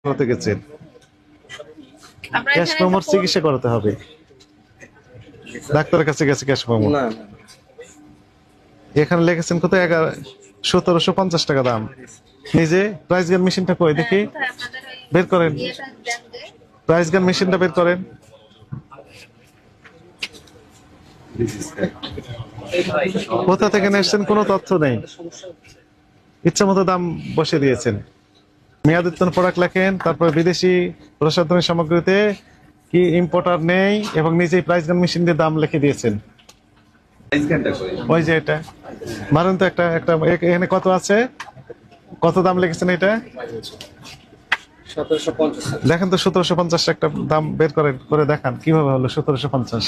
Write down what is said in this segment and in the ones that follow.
করতে গেছেন, ক্যাশ মেমোর চিকিৎসা করাতে হবে, ডাক্তারের কাছে গেছে ক্যাশ মেমো। এখানে লিখেছেন কত? 1750 টাকা দাম। নিজে প্রাইস গান মেশিনটা কই দেখি, বের করেন প্রাইস গান মেশিনটা বের করেন। কোথা থেকে নিয়েছেন কোনো তথ্য নেই, ইচ্ছা মতো দাম বসে দিয়েছেন। মেয়াদ উত্তীর্ণ প্রোডাক্ট লেখেন, তারপর বিদেশি প্রসাধনী সামগ্রীতে কি ইম্পোর্টার নেই এবং নিজেই প্রাইস গান মেশিন দিয়ে দাম লিখে দিয়েছেন। ওই যে এটা মারুন তো, একটা একটা এখানে কত আছে, কত দাম লিখেছেন এটা দেখেন তো। 1750 একটা দাম বের করেন, করে দেখান কিভাবে হলো 1750।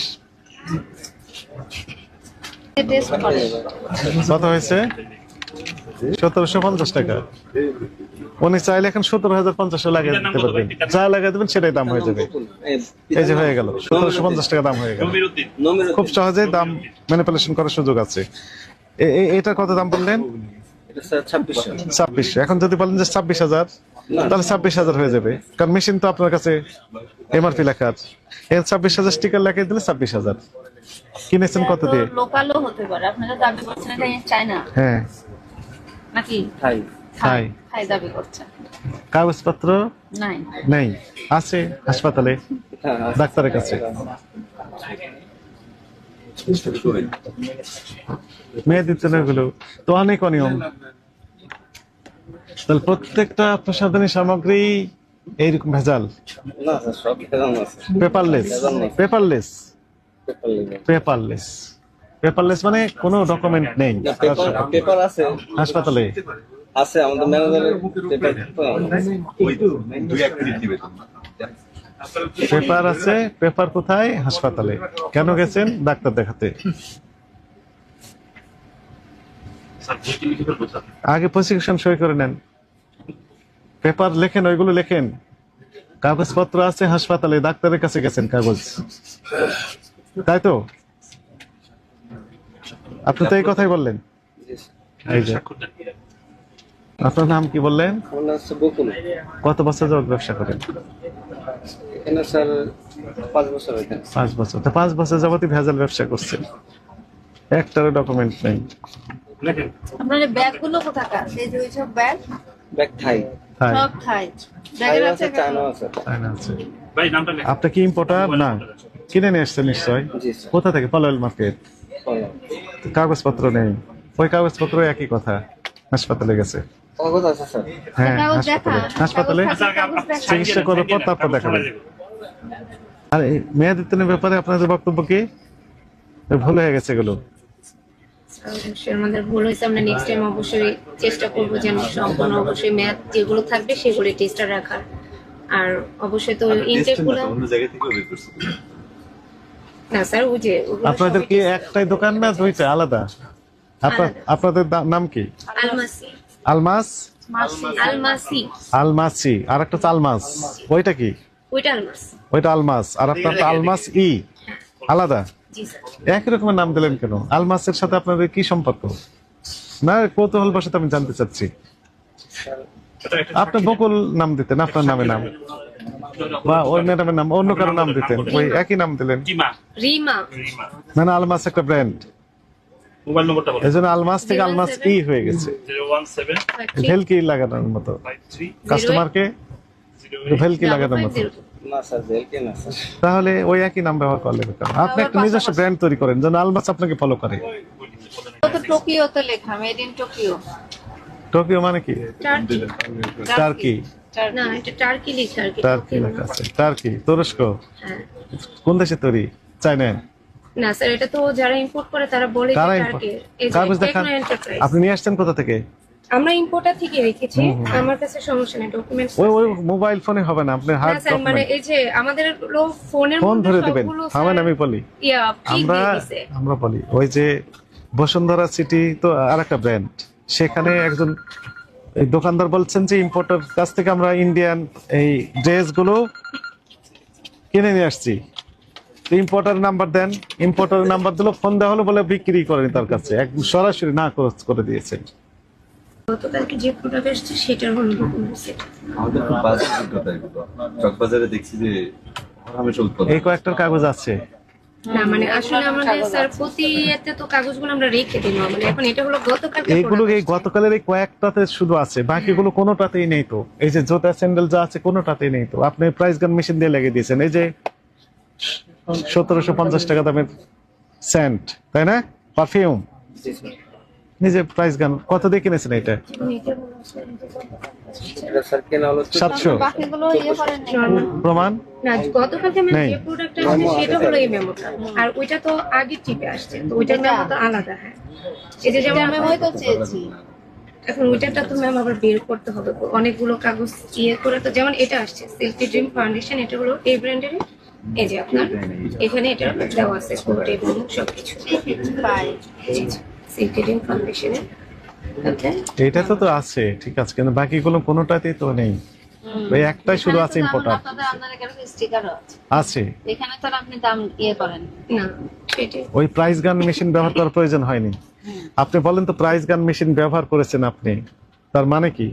কত হয়েছে? 1750 টাকা। উনি চাইলে এখন 17,050 লাগিয়ে দিতে পারবেন, যা লাগিয়ে দেবেন সেটাই দাম হয়ে যাবে। এই যে হয়ে গেল 1750 টাকা দাম হয়ে গেল। খুব সহজে দাম ম্যানিপুলেশন করার সুযোগ আছে। এটা কত দাম বললেন? 2600। এখন যদি বলেন যে 26,000, তাহলে 26,000 হয়ে যাবে, কারণ মেশিন তো আপনার কাছে এমআরপি লেখা আছে। 26,000 স্টিকার লাগিয়ে দিলে 26,000। কিনেছেন কত দিয়ে? লোকালও হতে পারে, আপনারা দাবি করছেন এটা চায়না। হ্যাঁ নাকি থাই থাই দাবি করছেন। কাগজপত্র নাই নেই, আছে হাসপাতালে ডাক্তারের কাছে। মেয়ে দিতে না গুলো তো অনেক অনিয়ম। তাহলে প্রত্যেকটা প্রসাধনী সামগ্রী এইরকম ভেজাল, পেপারলেস। পেপারলেস পেপারলেস পেপারলেস মানে কোনো ডকুমেন্ট নেই। পেপার আছে হাসপাতালে আছে, আমাদের ম্যানেজারের পেপার আছে। পেপার কোথায়? হাসপাতালে। কেন গেছেন? ডাক্তার দেখাতে। আগে প্রেসক্রিপশন সই করে নেন, পেপার লেখেন, ওইগুলো লেখেন। কাগজপত্র আছে হাসপাতালে, ডাক্তারের কাছে গেছেন কাগজ, তাই তো? আপনি তো এই কথাই বললেন। এই যে আপনার নাম কি বললেন? বকুল। কত বছর যাবত ব্যবসা করেন? এখানে স্যার 5 বছর। 5 বছর। তো 5 বছর যাবতই ভেজাল ব্যবসা করছেন, একটারও ডকুমেন্ট নেই। আপনাদের ব্যাগগুলো কোথাকার? এই যে ওইসব ব্যাগ থাই সব থাই ব্যাগের আছে, চায়না আছে। আপনি কি ইম্পোর্টার? না, কিনে নিয়ে আসছেন নিশ্চয়। কোথা থেকে? পলয়েল মার্কেট। কাগজপত্র নেই, ওই কাগজপত্র একই কথা, হাসপাতালে গেছে। কাগজ আছে স্যার। হ্যাঁ হাসপাতালে চিকিৎসা করার পর তারপর দেখাবেন। আর এই মেয়াদ উত্তীর্ণের ব্যাপারে আপনাদের বক্তব্য কি? ভুল হয়ে গেছে এগুলো। অবশ্যই আমাদের ভুল হয়েছে, আমরা নেক্সট টাইম অবশ্যই চেষ্টা করবো যেন সম্পূর্ণ অবশ্যই মেয়াদ যেগুলো থাকবে সেগুলো টেস্টটা রাখার। আর অবশ্যই তো ইনটেকগুলো না স্যার, ওই যে আপনাদের কি একটাই দোকান না দুইটা আলাদা? আপনাদের নাম কি? আলমাসি। আলমাস? আলমাসি। আলমাসি। আর একটা আলমাস, ওইটা কি? ওইটা আলমাস। ওইটা আলমাস। আর আপনার আলমাস ই আলাদা। জি স্যার। একই রকমের নাম দিলেন কেন? আলমাসের সাথে আপনাদের কি সম্পর্ক? না কৌতূহল বশত আমি জানতে চাচ্ছি। আপনি বকুল নাম দিতেন, আপনার নামে নাম, বা ওই ম্যাডামের নাম অন্য কারো নাম দিতেন, ওই একই নাম দিলেন। রিমা। মানে আলমাস একটা ব্র্যান্ড, মোবাইল নম্বরটা বলেন। এই জন্য আলমাস থেকে আলমাস ই হয়ে গেছে, 017 ভেলকি লাগানোর মতো। 53 কাস্টমারকে ভেলকি লাগানোর মতো। না স্যার, জেলকে না স্যার। তাহলে ওই একই নাম ব্যবহার করলে আপনি একটা নিজস্ব ব্র্যান্ড তৈরি করেন যেন আলমাস আপনাকে ফলো করে। তো টোকিওতে লেখা মেড ইন টোকিও। টোকিও মানে কি? টার্কি। টার্কি? না, এটা টার্কি লেখা আর কি। টার্কি লেখা আছে। টার্কি তুরস্ক? হ্যাঁ। কোন দেশে তৈরি? চায়না? না স্যার, এটা তো যারা ইম্পোর্ট করে তারা বলে যে কারা টার্কি। এই যে কাগজ দেখান। Techno Enterprise. আপনি নিয়ে আসছেন কোথা থেকে? আমরা ইম্পোর্টার থেকে রেখেছি, আমার কাছে সমস্যা নেই, ডকুমেন্টস। ওই মোবাইল ফোনে হবে না, আপনি হার্ড স্যার মানে ডকুমেন্ট। এই যে আমাদের ফোনের ফোন মধ্যে ধরে দিবেন। সবগুলো থামেন আমি বলি। আমরা বলি ওই যে বসুন্ধরা সিটি তো আরেকটা ব্র্যান্ড, সেখানে একজন এই দোকানদার বলছেন যে ইম্পোর্টার কাছ থেকে আমরা ইন্ডিয়ান এই ড্রেস গুলো কিনে নিয়ে আসছি। ইম্পোর্টার নাম্বার দেন, ইম্পোর্টার নাম্বার দিল, ফোন দেওয়া হলো, বলে বিক্রি করেনি তার কাছে, একদম সরাসরি না করে দিয়েছেন। গতকালকে যে প্রোডাক্ট এসেছে সেটার অনুভব হয়েছে। আমাদের খুব বাজে অভিজ্ঞতা এগুলো। চকবাজারে দেখছি যে আমি চলতো এই কয়েকটার কাগজ আছে। না মানে আসলে আমাদের স্যার প্রতি এতে তো কাগজগুলো আমরা রেখে দিই নরমালি। এখন এটা হলো গতকালকে এইগুলো এই গতকালের এই কয়েকটাতে শুধু আছে, বাকিগুলো কোনোটাতেই নেই তো। এই যে জুতা স্যান্ডেল যা আছে কোনোটাতেই নেই তো। আপনি প্রাইস গান মেশিন দিয়ে লাগিয়ে দিয়েছেন। এই যে 1750 টাকা দামের সেন্ট, তাই না? পারফিউম জি স্যার। নিজে প্রাইস গান কত দিয়ে কিনেছেন এটা? এটা স্যার কেনা হলো 700। বাকিগুলো ইয়ে করেন নাই। প্রমাণ না, গতকালকে আমি নেই। যে প্রোডাক্টটা আসছে সেটা হলো এই মেমোটা, আর ওইটা তো আগে টিপে আসছে, তো ওইটার মেমো তো আলাদা। হ্যাঁ, এই যে যেমন আমি হয়তো চেয়েছি। এখন ওইটাটা তো ম্যাম আবার বের করতে হবে, অনেকগুলো কাগজ ইয়ে করে। তো যেমন এটা আসছে সিল্কি ড্রিম ফাউন্ডেশন, এটা হলো এই ব্র্যান্ডের। এই যে আপনার এখানে এটা দেওয়া আছে কোড এবং সবকিছু। সিল্কি ড্রিম ফাউন্ডেশনের ওকে, এটা তো আছে, ঠিক আছে, কিন্তু বাকিগুলো কোনোটাতেই তো নেই। ওই একটাই শুধু আছে ইম্পোর্টার আপনার এখানে স্টিকারও আছে। আছে। এখানে তো আর আপনি দাম ইয়ে করেন। না সেটাই। ওই প্রাইস গান মেশিন ব্যবহার করার প্রয়োজন হয়নি। আপনি বলেন তো প্রাইস গান মেশিন ব্যবহার করেছেন আপনি, তার মানে কি?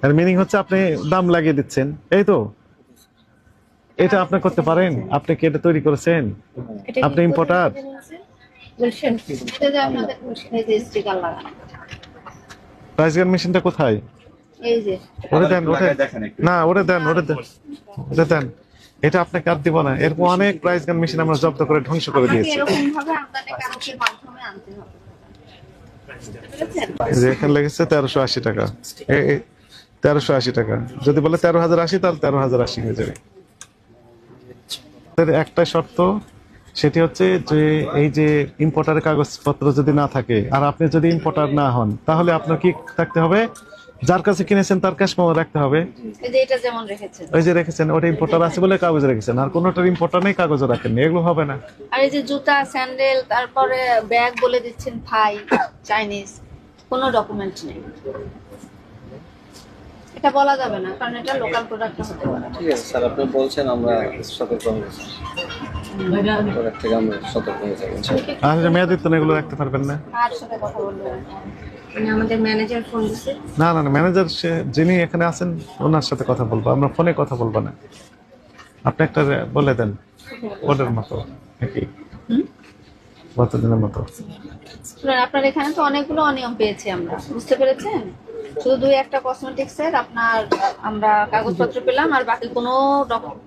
এর মিনিং হচ্ছে আপনি দাম লাগিয়ে দিচ্ছেন, এই তো। এটা আপনি করতে পারেন? আপনি কি এটা তৈরি করেছেন? এটা আপনি ইম্পোর্টার? বলছেন এটা যে আপনাদের এই যে স্টিকার লাগানো। প্রাইস গান মেশিনটা কোথায়? এই যে ওরে দেন, ওরে দেখেন একটু। না, ওরে দেন, ওরে দেন, ওরে দেন। এটা আপনাকে আর দিব না। এরকম অনেক প্রাইস গান মেশিন আমরা জব্দ করে ধ্বংস করে আমাকে দিয়েছি। এরকম ভাবে আমদানিকারকের মাধ্যমে আনতে হবে। বুঝেছেন? এই যে এখানে লেগেছে 1380 টাকা। 1380 টাকা। যদি বলে 13080 তাহলে 13080 হয়ে যাবে। এর একটা শর্ত, সেটি হচ্ছে যে এই যে ইম্পোর্টারের কাগজপত্র যদি না থাকে, আর আপনি যদি ইম্পোর্টার না হন, তাহলে আপনার কি থাকতে হবে? যার কাছে কিনেছেন তার ক্যাশ মেমো রাখতে হবে। এই যে এটা যেমন রেখেছেন। ওই যে রেখেছেন, ওটা ইম্পোর্টার আছে বলে কাগজ রেখেছেন, আর কোনোটার ইম্পোর্টার নেই, কাগজও রাখেননি, এগুলো হবে না। আর এই যে জুতা, স্যান্ডেল, তারপরে ব্যাগ বলে দিচ্ছেন থাই, চাইনিজ, কোনো ডকুমেন্ট নেই। এটা বলা যাবে না, কারণ এটা লোকাল প্রোডাক্ট হতে পারে। ঠিক আছে স্যার, আপনি বলছেন, আমরা সতর্ক হয়েছি। প্রোডাক্ট থেকে আমরা সতর্ক হয়ে যাবো। আর যে মেয়াদিত্ব এগুলো রাখতে পারবেন না। কার সাথে কথা বলবেন? মানে আমাদের ম্যানেজার ফোন দিচ্ছে। না না না, ম্যানেজার যিনি এখানে আছেন ওনার সাথে কথা বলবো, আমরা ফোনে কথা বলবো না। আপনি একটা বলে দেন ওদের মতো নাকি গতদিনের মতো। শুনুন, আপনার এখানে তো অনেকগুলো অনিয়ম পেয়েছি আমরা, বুঝতে পেরেছেন? শুধু 2-1টা কসমেটিক্সের আপনার আমরা কাগজপত্র পেলাম, আর বাকি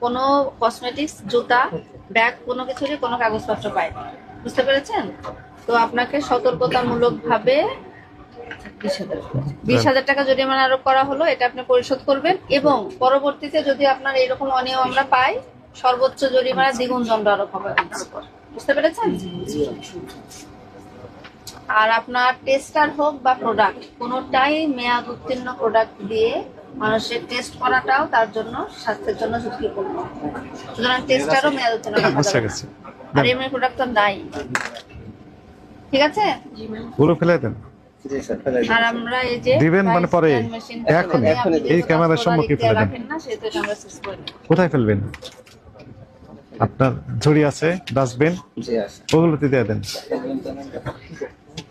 কোনো কসমেটিক্স, জুতা, ব্যাগ কোনো কিছুরই কোনো কাগজপত্র পাই। বুঝতে পেরেছেন? তো আপনাকে সতর্কতামূলক ভাবে 20,000 টাকা জরিমানা আরোপ করা হলো, এটা আপনি পরিশোধ করবেন, এবং পরবর্তীতে যদি আপনার এরকম অনিয়ম আমরা পাই, সর্বোচ্চ জরিমানা দ্বিগুণ দণ্ড আরোপ হবে আপনার উপর। বুঝতে পেরেছেন? আর আপনার টেস্টার হোক বা প্রোডাক্ট, কোনোটাই মেয়াদ উত্তীর্ণ প্রোডাক্ট দিয়ে মানুষের টেস্ট করাটাও তার জন্য স্বাস্থ্যের জন্য ঝুঁকিপূর্ণ। সুতরাং টেস্টারও মেয়াদ উত্তীর্ণ রাখা বুঝতে যাবে না। গেছি। আর এমনি প্রোডাক্ট তো নাই। ঠিক আছে? পুরো ফেলে দেন। জি স্যার, ফেলে দিন। আর আমরা এই যে দিবেন মানে পরে? এখনই, এই ক্যামেরার সম্মুখে ফেলে দেন। রাখেন না, সেটা আমরা শেষ করে নেব। কোথায় ফেলবেন? আপনার ঝুড়ি আছে, ডাস্টবিন, জি আছে। ওগুলোতে দিয়ে দেন।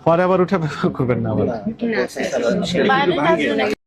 পরে আবার উঠে ব্যবহার করবেন না আবার। না স্যার, বাইরে